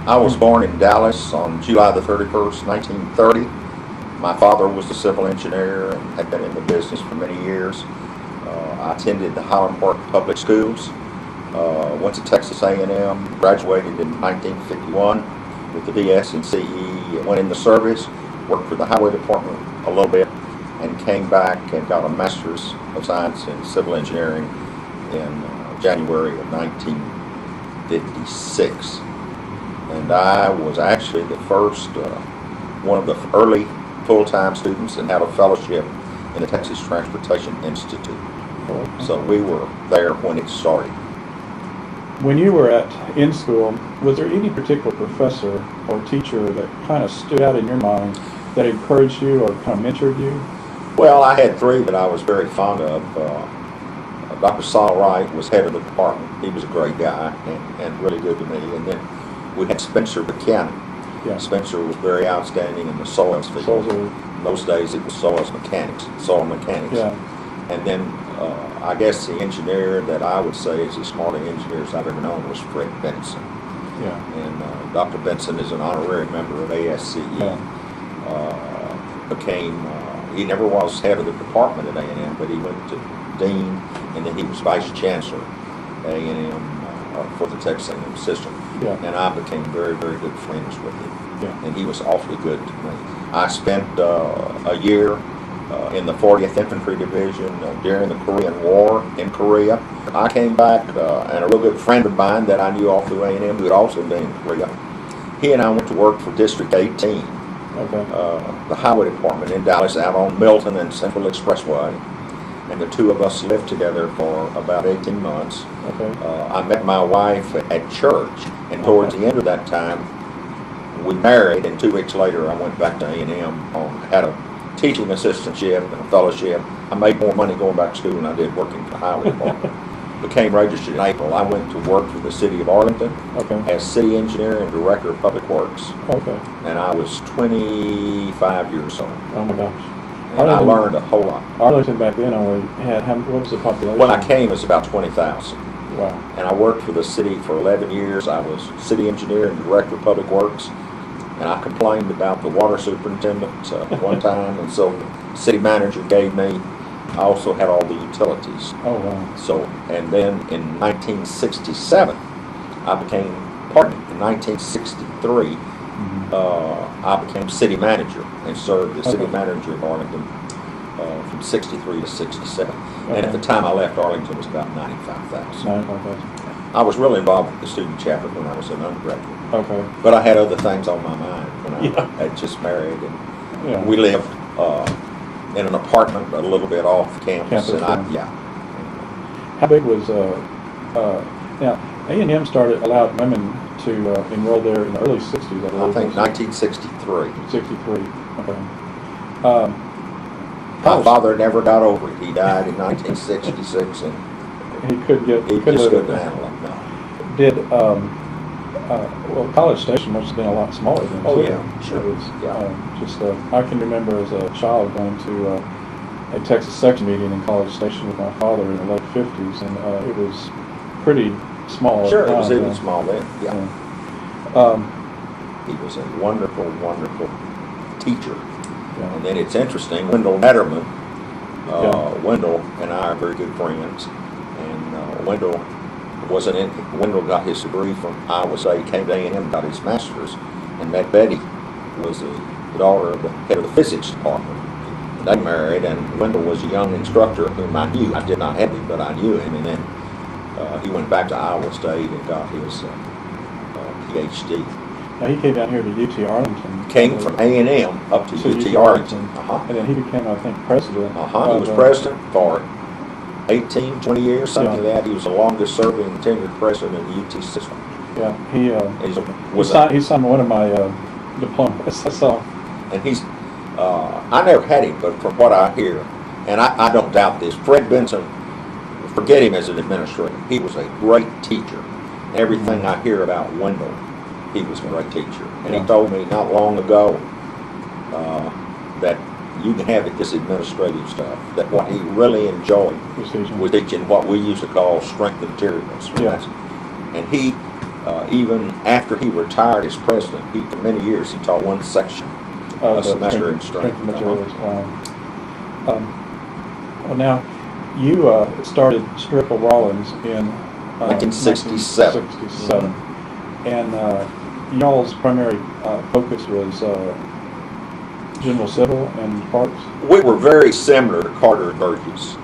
I was born in Dallas on July the 31st, 1930. My father was a civil engineer and had been in the business for many years. I attended the Highland Park Public Schools, went to Texas A&M, graduated in 1951 with the BSCE, went in the service, worked for the Highway Department a little bit, and came back and got a Master's of Science in Civil Engineering in January of 1956. And I was actually the first, one of the early full-time students and had a fellowship in the Texas Transportation Institute. So we were there when it started. When you were in school, was there any particular professor or teacher that kind of stood out in your mind that encouraged you or kind of mentored you? Well, I had three that I was very fond of. Dr. Saul Wright was head of the department. He was a great guy and really good to me. And then we had Spencer Buchanan. Yeah. Spencer was very outstanding in the soils field. In those days it was soil mechanics. Yeah. And then I guess the engineer that I would say is the smartest engineers I've ever known was Fred Benson. Yeah. And Dr. Benson is an honorary member of ASCE. Yeah. He never was head of the department at A&M, but he went to dean, and then he was vice chancellor at A&M for the Texas A&M system. Yeah. And I became very, very good friends with him. Yeah. And he was awfully good to me. I spent a year in the 40th Infantry Division during the Korean War in Korea. I came back, and a real good friend of mine that I knew all through A&M who had also been in Korea, he and I went to work for District 18. Okay. The Highway Department in Dallas out on Milton and Central Expressway, and the two of us lived together for about 18 months. Okay. I met my wife at church, and towards the end of that time, we married, and 2 weeks later I went back to A&M, had a teaching assistantship and a fellowship. I made more money going back to school than I did working for the Highway Department. Became registered in April. I went to work for the city of Arlington as city engineer and director of public works. Okay. And I was 25 years old. Oh my gosh. And I learned a whole lot. Arlington back then only had, what was the population? When I came, it was about 20,000. Wow. And I worked for the city for 11 years. I was city engineer and director of public works. And I complained about the water superintendent one time, and so the city manager gave me. I also had all the utilities. Oh, wow. So, and then in 1967, I became, in 1963, I became city manager and served as city manager of Arlington from 63 to 67. And at the time I left, Arlington was about 95,000. 95,000. I was really involved with the student chapter when I was an undergraduate. Okay. But I had other things on my mind when I had just married. And we lived in an apartment a little bit off campus. And How big was, now, A&M allowed women to enroll there in the early 60s, I believe. I think 1963. 63, okay. My father never got over it. He died in 1966, and he just couldn't handle it. No. Did, well, College Station must have been a lot smaller than Oh, yeah, sure. It was, I can remember as a child going to a Texas section meeting in College Station with my father in the late 50s, and it was pretty small. Sure, it was even small then, He was a wonderful, wonderful teacher. Yeah. And then it's interesting, Wendell Netterman, Wendell and I are very good friends, and Wendell got his degree from Iowa State, came to A&M, got his master's, and met Betty, was the daughter of the head of the physics department. They married, and Wendell was a young instructor whom I knew. I did not have him, but I knew him, and then he went back to Iowa State and got his PhD. Now he came down here to UT Arlington. Came from A&M up to UT Arlington. And then he became, I think, president. He was president for 18, 20 years, something like that. He was the longest serving tenured president in the UT system. Yeah, he signed one of my diplomas. I saw. And he's, I never had him, but from what I hear, and I don't doubt this, Fred Benson, forget him as an administrator. He was a great teacher. Everything I hear about Wendell, he was a great teacher. And he told me not long ago that you can have this administrative stuff, that what he really enjoyed was teaching what we used to call strength of materials. And he Even after he retired as president, for many years he taught one section a semester in strength. Materials. Well, now you started Schrickel Rollins in 1967. 1967, and y'all's primary focus was general civil and parks. We were very similar to Carter and Burgess.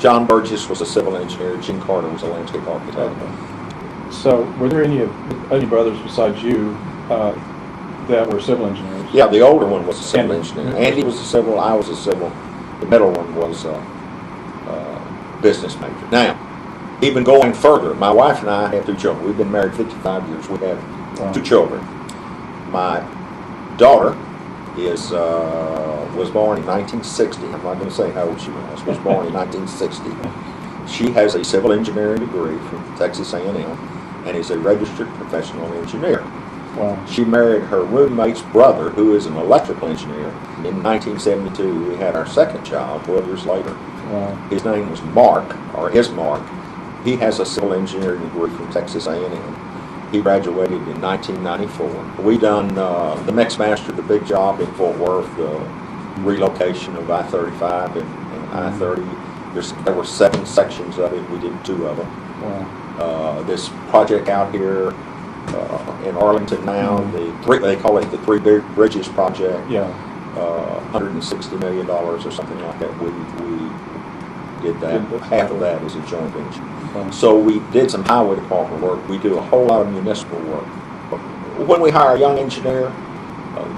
John Burgess was a civil engineer. Gene Carter was a landscape architect. Okay. So, were there any brothers besides you that were civil engineers? Yeah, the older one was a civil Andy. engineer. Andy was a civil. I was a civil. The middle one was a business major. Now, even going further, my wife and I have 2 children. We've been married 55 years. We have 2 children. My daughter was born in 1960. I'm not going to say how old she was. Was born in 1960. She has a civil engineering degree from Texas A&M and is a registered professional engineer. Wow. She married her roommate's brother, who is an electrical engineer. In 1972, we had our second child, 12 years later. Wow. His name was Mark, or is Mark. He has a civil engineering degree from Texas A&M. He graduated in 1994. We done the Mix Master, the big job in Fort Worth, the relocation of I-35 and I-30. There were 7 sections of it. We did 2 of them. Wow. This project out here in Arlington now, they call it the 3 Bridges project. Yeah. $160 million or something like that. We did that. Half of that is a joint venture. Okay. So we did some highway department work. We do a whole lot of municipal work. When we hire a young engineer,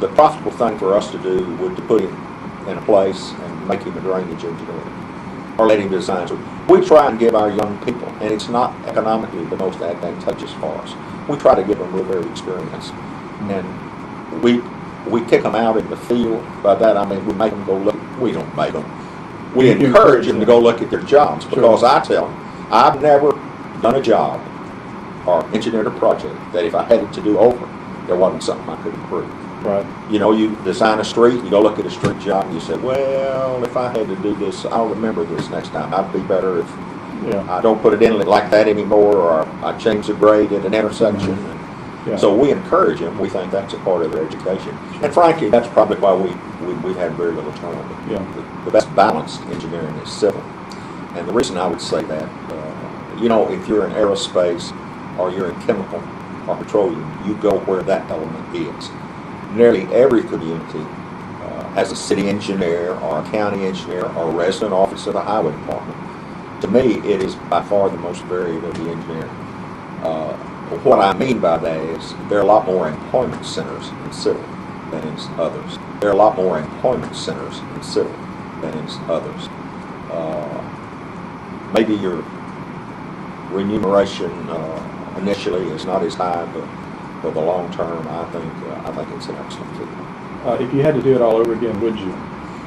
the profitable thing for us to do would to put him in a place and make him a drainage engineer, or let him design. So we try and give our young people, and it's not economically the most advantageous for us, we try to give them real very experience. And we kick them out in the field. By that I mean we make them go look. We don't make them. We encourage them to go look at their jobs, because I tell them, I've never done a job or engineered a project that if I had it to do over, there wasn't something I could improve. Right. You know, you design a street, you go look at a street job, and you say, well, if I had to do this, I'll remember this next time. I'd be better if I don't put it in like that anymore, or I change the grade at an intersection. Yeah. So we encourage them. We think that's a part of their education. And frankly, that's probably why we've had very little turnover. Yeah. The best balanced engineering is civil. And the reason I would say that, you know, if you're in aerospace or you're in chemical or petroleum, you go where that element is. Nearly every community has a city engineer or a county engineer or a resident office of the highway department. To me, it is by far the most varied of the engineering. What I mean by that is there are a lot more employment centers in civil than in others. There are a lot more employment centers in civil than in others. Maybe your remuneration initially is not as high, but for the long term, I think it's an excellent field. If you had to do it all over again, would you?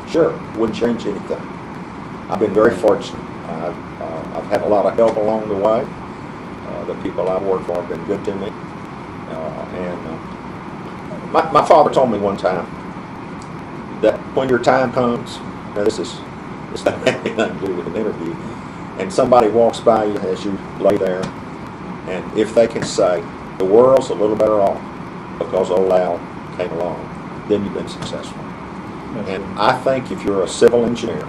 Sure, wouldn't change anything. I've been very fortunate. I've had a lot of help along the way. The people I've worked for have been good to me. My father told me one time that when your time comes, now this doesn't have anything to do with an interview, and somebody walks by you as you lay there, and if they can say, the world's a little better off because old Al came along, then you've been successful. And I think if you're a civil engineer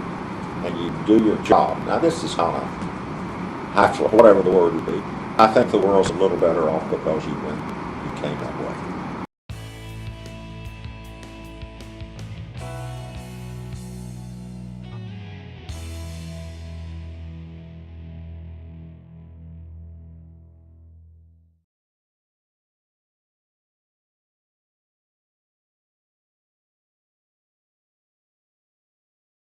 and you do your job, now this is high, whatever the word would be, I think the world's a little better off because you came that way.